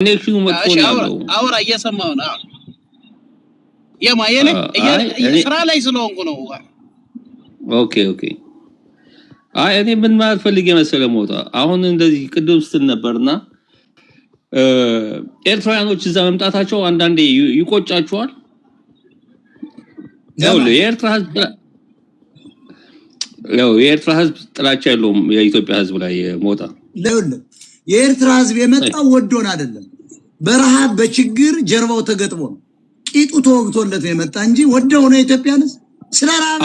ኮኔክሽኑ መጥቶ ነው አውራ እየሰማው ነው የማየኔ ስራ ላይ ስለሆንኩ ነው ኦኬ አይ እኔ ምን ማለት ፈልጌ መሰለህ ሞታ አሁን እንደዚህ ቅድም ስትል ነበርና ኤርትራውያኖች እዛ መምጣታቸው አንዳንዴ ይቆጫቸዋል የኤርትራ ህዝብ ጥላቻ የለውም የኢትዮጵያ ህዝብ ላይ ሞታ የኤርትራ ህዝብ የመጣው ወዶን አይደለም በረሃብ በችግር ጀርባው ተገጥሞ ቂጡ ተወግቶለት የመጣ እንጂ ወደው ነው ኢትዮጵያንስ ስለራበ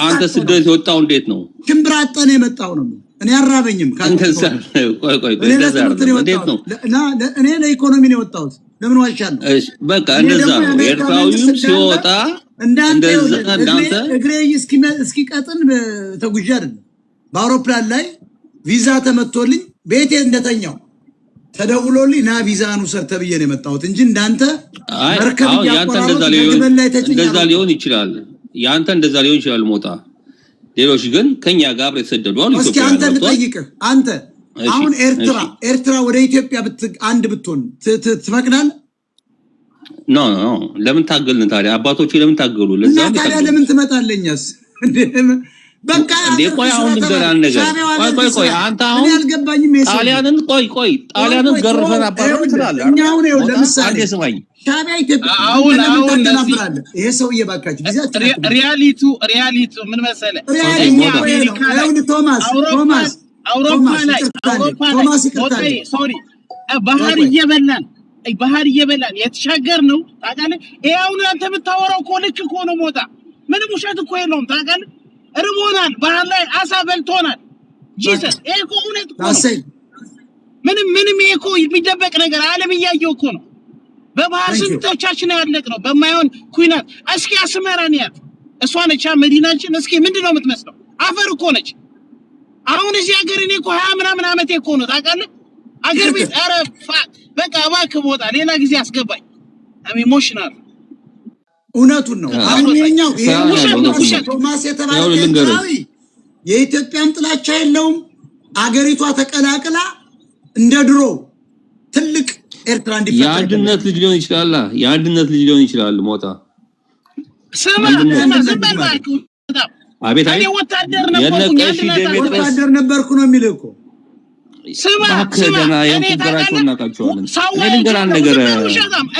አንተ ስደት ወጣው እንዴት ነው ሽምብራጠነ የመጣው ነው እኔ አራበኝም ቆይ እንዴት ነው እኔ ለኢኮኖሚ ነው ወጣው ለምን ዋሻል እሺ በቃ እንደዛ ነው ኤርትራዊም ሲወጣ እንዳንተ እግሬ እስኪቀጥን ተጉዣ አይደለም በአውሮፕላን ላይ ቪዛ ተመቶልኝ ቤቴ እንደተኛው ተደውሎልኝ ና ቪዛኑ ሰርተብዬ ነው የመጣሁት እንጂ እንዳንተ መርከብ ያንተ እንደዛ ሊሆን ይችላል ያንተ እንደዛ ሊሆን ይችላል ሞታ ሌሎች ግን ከኛ ጋር የተሰደዱ አሉ እስኪ አንተ ልጠይቅህ አንተ አሁን ኤርትራ ወደ ኢትዮጵያ አንድ ብትሆን ትፈቅዳለህ ኖ ለምን ታገልን ታዲያ አባቶቹ ለምን ታገሉ ለዛ ታዲያ ለምን ትመጣለኛስ በቃ ቆይ አሁን ንገራን ነገር ቆይ አንተ አሁን ያልገባኝም ጣሊያንን ጣሊያንን ገርፈን አባረን ትላለህ እኛ አሁን ነው ለምሳሌ አንዴ ስማኝ ሻቢያ ኢትዮጵያ አሁን ተናብራለ ይሄ ሰው እየባካችሁ ሪያሊቱ ምን መሰለ ቶማስ ሶሪ ባህር እየበላን የተሻገር ነው ታውቃለህ ይሄ አሁን አንተ የምታወራው እኮ ልክ እኮ ነው ሞታ ምንም ውሸት እኮ የለውም ታውቃለህ እርቦናል ባህር ላይ አሳ በልቶናል ጂሰስ ይሄ እኮ እውነት እኮ ምንም ይሄ እኮ የሚደበቅ ነገር ዓለም እያየው እኮ ነው በባህር ስንቶቻችን ያለቅ ነው በማይሆን ኩይናት እስኪ አስመራን ያት እሷ ነች መዲናችን እስኪ ምንድነው የምትመስለው አፈር እኮ ነች አሁን እዚህ ሀገር እኔ እኮ 20 ምናምን አመቴ እኮ ነው ታውቃለህ አገር ቤት አረፋ በቃ እባክህ ቦታ ሌላ ጊዜ አስገባኝ ኢሞሽናል እውነቱን ነው አሁንኛው ቶማስ የተባለው የኢትዮጵያን ጥላቻ የለውም አገሪቷ ተቀላቅላ እንደ ድሮ ትልቅ ኤርትራ እንዲፈጠር የአንድነት ልጅ ሊሆን ይችላል ሞታ ዘባልኩ አቤት እኔ ወታደር ነበርኩ ነው የሚለው እኮ ስማ የምትገራቸው እናቃቸዋለን ለልንገራን ነገር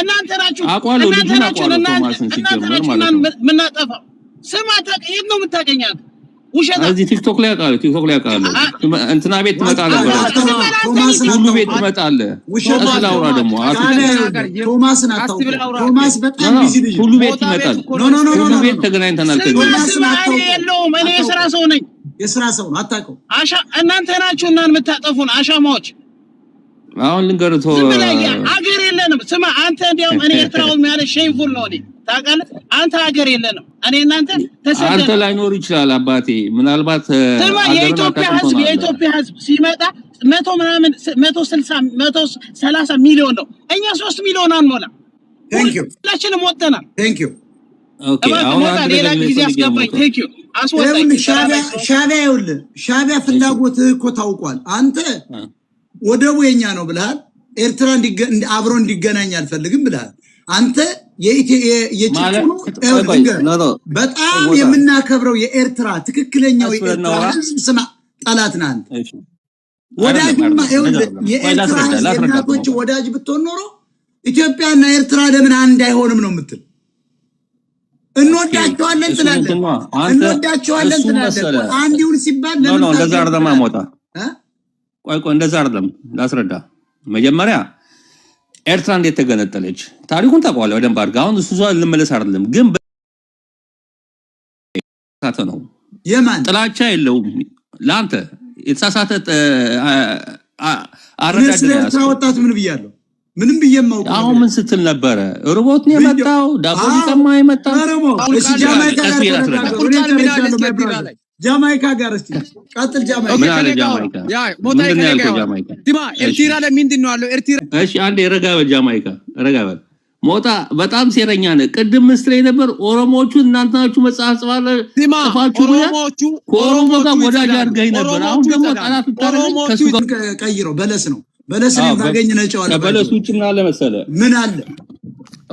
እናንተ ናችሁ አቋለው ልጅን አቋለው ቶማስን ሲጀመር ማለት ነው ምናጠፋው ስማ ታቀየት ነው የምታገኛት ውሸታ እዚህ ቲክቶክ ላይ አውቃለሁ እንትና ቤት ትመጣለህ ሁሉ ቤት ትመጣለህ አስላውራ ደግሞ ቶማስን አታውቀው ቶማስ በጣም ቢዚ ልጅ ሁሉ ቤት ይመጣል ሁሉ ቤት ተገናኝተናል የለውም እኔ የሥራ ሰው ነኝ የሥራ ሰው ነው አታውቀው እናንተ ናችሁ እናን የምታጠፉን አሻማዎች አሁን ልንገርቶ አገር የለንም ስማ አንተ እንዲያውም እኔ ኤርትራውን ማለት ሼምፉል ነው እኔ ታውቃለህ አንተ አገር የለንም እኔ እናንተ ተሰደደ አንተ ላይ ኖር ይችላል አባቴ ምናልባት ስማ የኢትዮጵያ ህዝብ ሲመጣ 160 ሚሊዮን ነው እኛ 3 ሚሊዮን አንሞላ ቴንክ ዩ ሁላችንም ወጥተናል ቴንክ ዩ ኦኬ አሁን አንተ ሌላ ጊዜ አስገባኝ ቴንክ ዩ አስወጣኝ ሻቢያ ፍላጎት እኮ ታውቋል አንተ ወደቡ የኛ ነው ብለሃል ኤርትራ አብሮ እንዲገናኝ አልፈልግም ብለሃል አንተ የጭቁኑ በጣም የምናከብረው የኤርትራ ትክክለኛው የኤርትራ ስማ ጠላት ነህ አንተ ወዳጅማ የኤርትራ የናቶች ወዳጅ ብትሆን ኖሮ ኢትዮጵያና ኤርትራ ለምን አንድ አይሆንም ነው የምትል እንወዳቸዋለን ትላለህ አንድ ይሁን ሲባል ለምን እንደዛ አርደማ ሞታ ቆይ እንደዛ አይደለም ላስረዳ መጀመሪያ ኤርትራ እንዴት ተገነጠለች ታሪኩን ታውቃለህ በደንብ አድርገህ አሁን እሱ ልመለስ አይደለም ግን ታተ ነው የማን ጥላቻ የለውም ላንተ የተሳሳተ ኤርትራ ወጣት ምን ብያለሁ ምንም ብየማው አሁን ምን ስትል ነበረ ሩቦት ነው የመጣው ዳቦ ሊቀማ የመጣው እሺ ጃማይካ ጋር እስቲ ቀጥል ጃማይካ ያ ሞታ ጃማይካ ዲማ ኤርትራ ለምንድን ነው ያለው ኤርትራ እሺ አንዴ ረጋበል ጃማይካ ረጋበል ሞታ በጣም ሴረኛ ነህ ቅድም ምስትሬ ነበር ኦሮሞቹ እናንተ ናችሁ መጽሐፍ ጽፋችሁ ኦሮሞ ጋር ወዳጅ አድርገኝ ነበር አሁን ደግሞ ጣላት ታረኝ ከሱ ጋር ቀይሮ በለስ ነው በለስን ባገኝ ነጫው አለ በለስ ውጭ ምን አለ መሰለ ምን አለ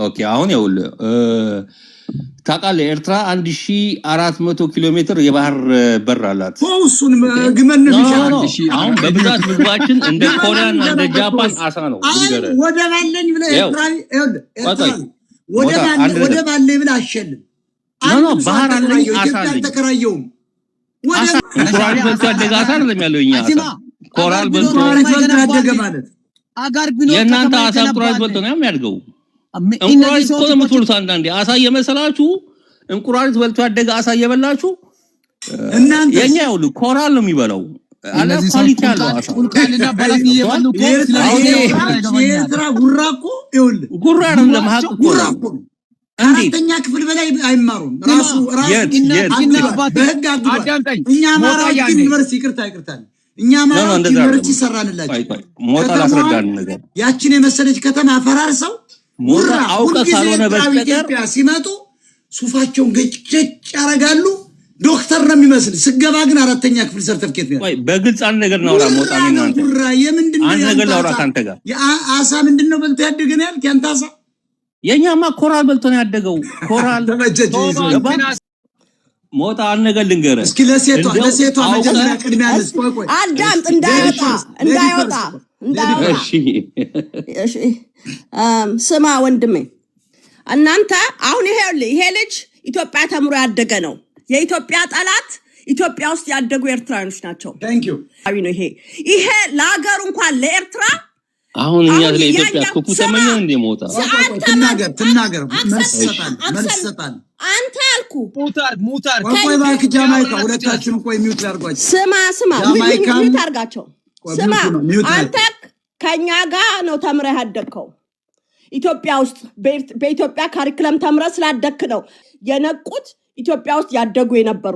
ኦኬ አሁን ይኸውልህ ታውቃለህ ኤርትራ 1400 ኪሎ ሜትር የባህር በር አላት እሱን ግመን ይሻላል አሁን በብዛት ምግባችን እንደ ኮሪያና እንደ ጃፓን አሳ ነው ወደ ባለኝ ብለ ኤርትራ ወደ ባለኝ ብለ አሸልም ነው ባህር አለኝ አሳ አለኝ ተከራየውም ወደ ኮራል በልቶ ያደገ አሳ አይደለም ያለው እኛ አሳ ኮራል በልቶ ያደገ ማለት አጋር ቢኖር የእናንተ አሳ ኮራል በልቶ ነው የሚያድገው እንቁራሪት እኮ ነው የምትወሉት አንዳንዴ አሳ እየመሰላችሁ እንቁራሪት በልቶ ያደገ አሳ እየበላችሁ እናንተ የኛ ይኸውልህ ኮራል ነው የሚበላው አለ ኳሊቲ ያለው አሳ ቁልቋልና ባላት እየበሉ የኤርትራ ጉራኮ ይኸውልህ ጉራ አይደለም ሀቅ ጉራኮ አራተኛ ክፍል በላይ አይማሩም ራሱ በህግ አግባብ እኛ ማራው ዩኒቨርሲቲ ይቅርታ እኛ ማራው ዩኒቨርሲቲ ሰራንላችሁ ሞታ ላስረዳን ነገር ያችን የመሰለች ከተማ ፈራርሰው ሞታ አውቀ ካልሆነ በስተቀር ሲመጡ ሱፋቸውን ገጭጭ ያረጋሉ ዶክተር ነው የሚመስል ስገባ ግን አራተኛ ክፍል ሰርተፍኬት ነው ወይ በግልጽ አንድ ነገር ነው ራሞታ እናንተ ጉራ የምንድነው አንድ ነገር ላውራ ካንተ ጋር አሳ ምንድነው በልቶ ያደገ ነው ያልክ ያንተ አሳ የኛማ ኮራል በልቶ ነው ያደገው ኮራል ሞታ አንድ ነገር ልንገርህ እስኪ ለሴቷ መጀመሪያ ቅድሚያ ቆይ አዳምጥ እንዳይወጣ እሺ ስማ ወንድሜ እናንተ አሁን ይሄ ልጅ ኢትዮጵያ ተምሮ ያደገ ነው የኢትዮጵያ ጠላት ኢትዮጵያ ውስጥ ያደጉ ኤርትራኖች ናቸው ታንክ ዩ ይሄ ለሀገሩ እንኳን ለኤርትራ አሁን እኛ ለኢትዮጵያ ኩኩ ተመኘን እንደ ሞታ ትናገር መልሰታል አንተ አልኩ ሙታር ቆይ ባክ ጃማይካ ሁለታችሁም ቆይ ሚውት አድርጓቸው ስማ ሚውት አድርጋቸው ስማ አንተ ከኛ ጋር ነው ተምረህ ያደግከው ኢትዮጵያ ውስጥ በኢትዮጵያ ካሪኩለም ተምረህ ስላደግክ ነው የነቁት ኢትዮጵያ ውስጥ ያደጉ የነበሩ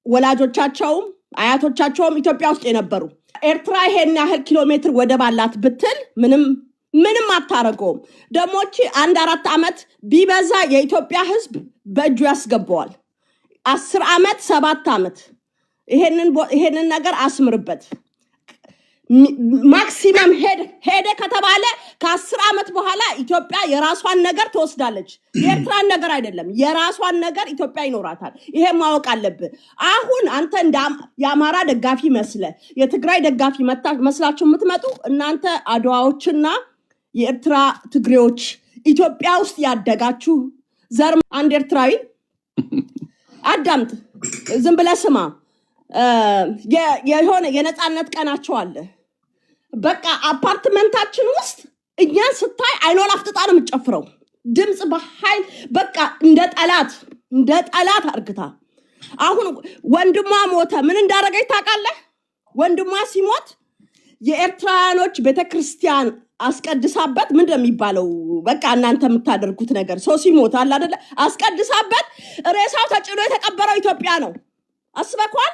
ወላጆቻቸውም አያቶቻቸውም ኢትዮጵያ ውስጥ የነበሩ ኤርትራ ይሄን ያህል ኪሎ ሜትር ወደብ አላት ብትል ምንም አታረገውም ደሞቺ 1-4 አመት ቢበዛ የኢትዮጵያ ህዝብ በእጁ ያስገባዋል 10 አመት 7 አመት ይሄንን ነገር አስምርበት ማክሲመም ሄደ ከተባለ ከ10 አመት በኋላ ኢትዮጵያ የራሷን ነገር ትወስዳለች የኤርትራን ነገር አይደለም የራሷን ነገር ኢትዮጵያ ይኖራታል ይሄ ማወቅ አለብህ አሁን አንተ እንደ የአማራ ደጋፊ መስለ የትግራይ ደጋፊ መስላችሁ የምትመጡ እናንተ አድዋዎችና የኤርትራ ትግሬዎች ኢትዮጵያ ውስጥ ያደጋችሁ ዘር አንድ ኤርትራዊ አዳምጥ ዝም ብለህ ስማ የሆነ የነጻነት ቀናቸው አለ በቃ አፓርትመንታችን ውስጥ እኛን ስታይ አይኖል አፍጥጣ ነው የምትጨፍረው ድምጽ በኃይል በቃ እንደ ጠላት አርግታ አሁን ወንድሟ ሞተ ምን እንዳረገች ታውቃለህ ወንድሟ ሲሞት የኤርትራኖች ቤተክርስቲያን አስቀድሳበት ምን እንደሚባለው በቃ እናንተ የምታደርጉት ነገር ሰው ሲሞት አለ አይደለ አስቀድሳበት ሬሳው ተጭኖ የተቀበረው ኢትዮጵያ ነው አስበኳል